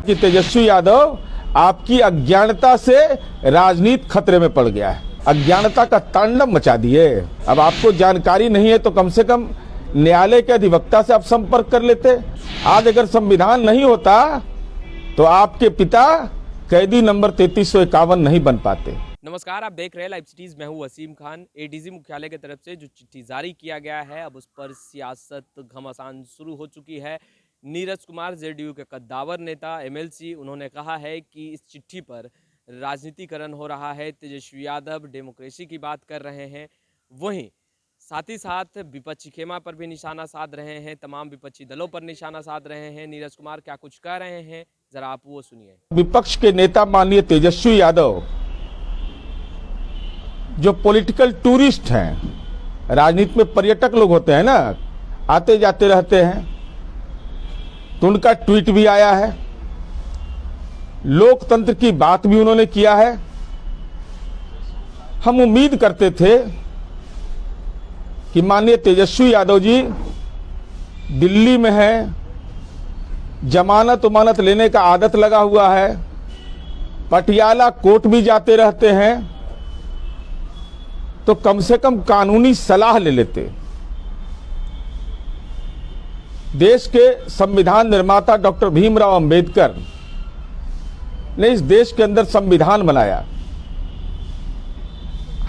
कि तेजस्वी यादव आपकी अज्ञानता से राजनीति खतरे में पड़ गया है। अज्ञानता का तांडव मचा दिए। अब आपको जानकारी नहीं है तो कम से कम न्यायालय के अधिवक्ता से आप संपर्क कर लेते। आज अगर संविधान नहीं होता तो आपके पिता कैदी नंबर 3351 नहीं बन पाते। नमस्कार, आप देख रहे हैं लाइव सिटीज। मैं हूं वसीम खान। एडीजी मुख्यालय की तरफ से जो चिट्ठी जारी किया गया है, अब उस पर सियासत घमासान शुरू हो चुकी है। नीरज कुमार जेडीयू के कद्दावर नेता एमएलसी, उन्होंने कहा है कि इस चिट्ठी पर राजनीतिकरण हो रहा है। तेजस्वी यादव डेमोक्रेसी की बात कर रहे हैं, वहीं साथ ही साथ विपक्षी खेमा पर भी निशाना साध रहे हैं, तमाम विपक्षी दलों पर निशाना साध रहे हैं। नीरज कुमार क्या कुछ कह रहे हैं, जरा आप वो सुनिए। विपक्ष के नेता माननीय तेजस्वी यादव जो पॉलिटिकल टूरिस्ट हैं, राजनीति में पर्यटक लोग होते हैं ना, आते जाते रहते हैं, तो उनका ट्वीट भी आया है, लोकतंत्र की बात भी उन्होंने किया है। हम उम्मीद करते थे कि माननीय तेजस्वी यादव जी दिल्ली में हैं, जमानत उमानत लेने का आदत लगा हुआ है, पटियाला कोर्ट भी जाते रहते हैं, तो कम से कम कानूनी सलाह ले लेते। देश के संविधान निर्माता डॉक्टर भीमराव अंबेडकर ने इस देश के अंदर संविधान बनाया।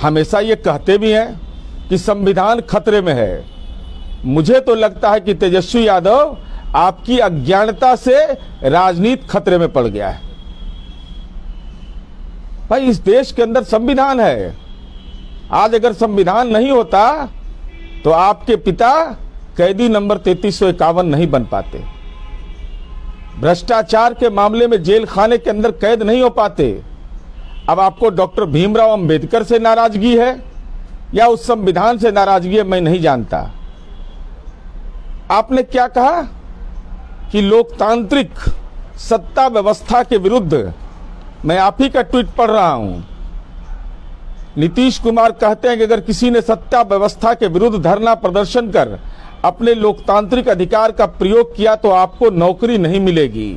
हमेशा ये कहते भी हैं कि संविधान खतरे में है। मुझे तो लगता है कि तेजस्वी यादव आपकी अज्ञानता से राजनीति खतरे में पड़ गया है। भाई, इस देश के अंदर संविधान है। आज अगर संविधान नहीं होता तो आपके पिता कैदी नंबर 3351 नहीं बन पाते। भ्रष्टाचार के मामले में जेल खाने के अंदर कैद नहीं हो पाते। अब आपको डॉक्टर भीमराव अंबेडकर से नाराजगी है या उस संविधान से नाराजगी है, मैं नहीं जानता। आपने क्या कहा कि लोकतांत्रिक सत्ता व्यवस्था के विरुद्ध, मैं आप ही का ट्वीट पढ़ रहा हूं। नीतीश कुमार कहते हैं कि अगर किसी ने सत्ता व्यवस्था के विरुद्ध धरना प्रदर्शन कर अपने लोकतांत्रिक अधिकार का प्रयोग किया तो आपको नौकरी नहीं मिलेगी।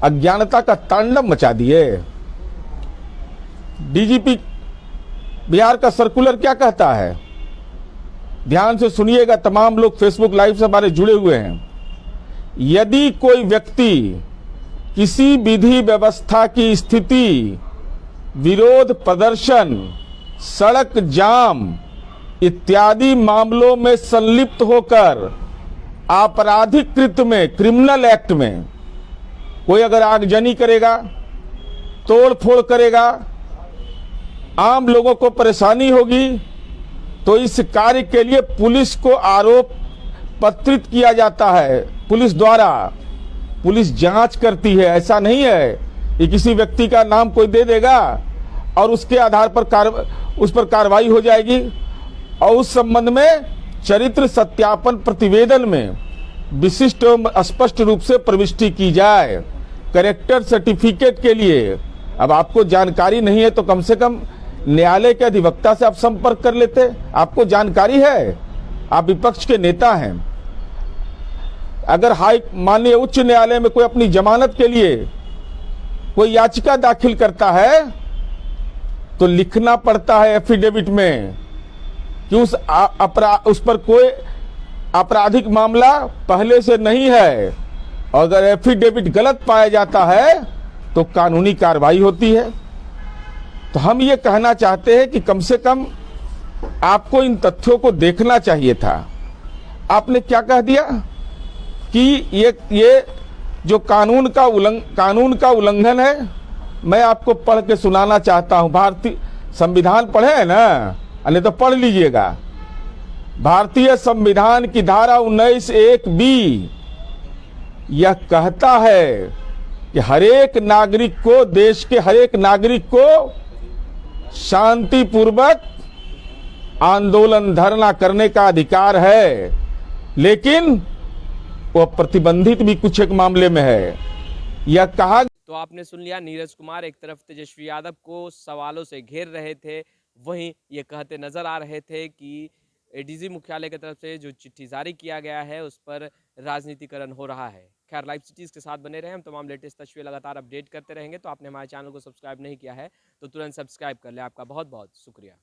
अज्ञानता का तांडव मचा दिए। डीजीपी बिहार का सर्कुलर क्या कहता है, ध्यान से सुनिएगा। तमाम लोग फेसबुक लाइव से हमारे जुड़े हुए हैं। यदि कोई व्यक्ति किसी विधि व्यवस्था की स्थिति, विरोध प्रदर्शन, सड़क जाम इत्यादि मामलों में संलिप्त होकर आपराधिक कृत्य में, क्रिमिनल एक्ट में कोई अगर आगजनी करेगा, तोड़ फोड़ करेगा, आम लोगों को परेशानी होगी, तो इस कार्य के लिए पुलिस को आरोप पत्रित किया जाता है। पुलिस द्वारा, पुलिस जांच करती है। ऐसा नहीं है कि किसी व्यक्ति का नाम कोई दे देगा और उसके आधार पर उस पर कार्रवाई हो जाएगी। और उस संबंध में चरित्र सत्यापन प्रतिवेदन में विशिष्ट एवं स्पष्ट रूप से प्रविष्टि की जाए। कैरेक्टर सर्टिफिकेट के लिए अब आपको जानकारी नहीं है तो कम से कम न्यायालय के अधिवक्ता से आप संपर्क कर लेते। आपको जानकारी है, आप विपक्ष के नेता हैं। अगर माननीय उच्च न्यायालय में कोई अपनी जमानत के लिए कोई याचिका दाखिल करता है तो लिखना पड़ता है एफिडेविट में कि उस पर कोई आपराधिक मामला पहले से नहीं है। अगर एफिडेविट गलत पाया जाता है तो कानूनी कार्रवाई होती है। तो हम ये कहना चाहते हैं कि कम से कम आपको इन तथ्यों को देखना चाहिए था। आपने क्या कह दिया कि ये जो कानून का उल्लंघन है। मैं आपको पढ़ के सुनाना चाहता हूं। भारतीय संविधान पढ़े हैं ना, नहीं तो पढ़ लीजिएगा। भारतीय संविधान की धारा 19(1)(b) यह कहता है कि हरेक नागरिक को, देश के हरेक नागरिक को शांतिपूर्वक आंदोलन धरना करने का अधिकार है, लेकिन वो प्रतिबंधित भी कुछ एक मामले में है। यह कहा। तो आपने सुन लिया, नीरज कुमार एक तरफ तेजस्वी यादव को सवालों से घेर रहे थे, वहीं ये कहते नजर आ रहे थे कि एडीजी मुख्यालय की तरफ से जो चिट्ठी जारी किया गया है उस पर राजनीतिकरण हो रहा है। खैर, लाइव सिटीज़ के साथ बने रहें, हम तमाम लेटेस्ट तस्वीरें लगातार अपडेट करते रहेंगे। तो आपने हमारे चैनल को सब्सक्राइब नहीं किया है तो तुरंत सब्सक्राइब कर लें। आपका बहुत बहुत शुक्रिया।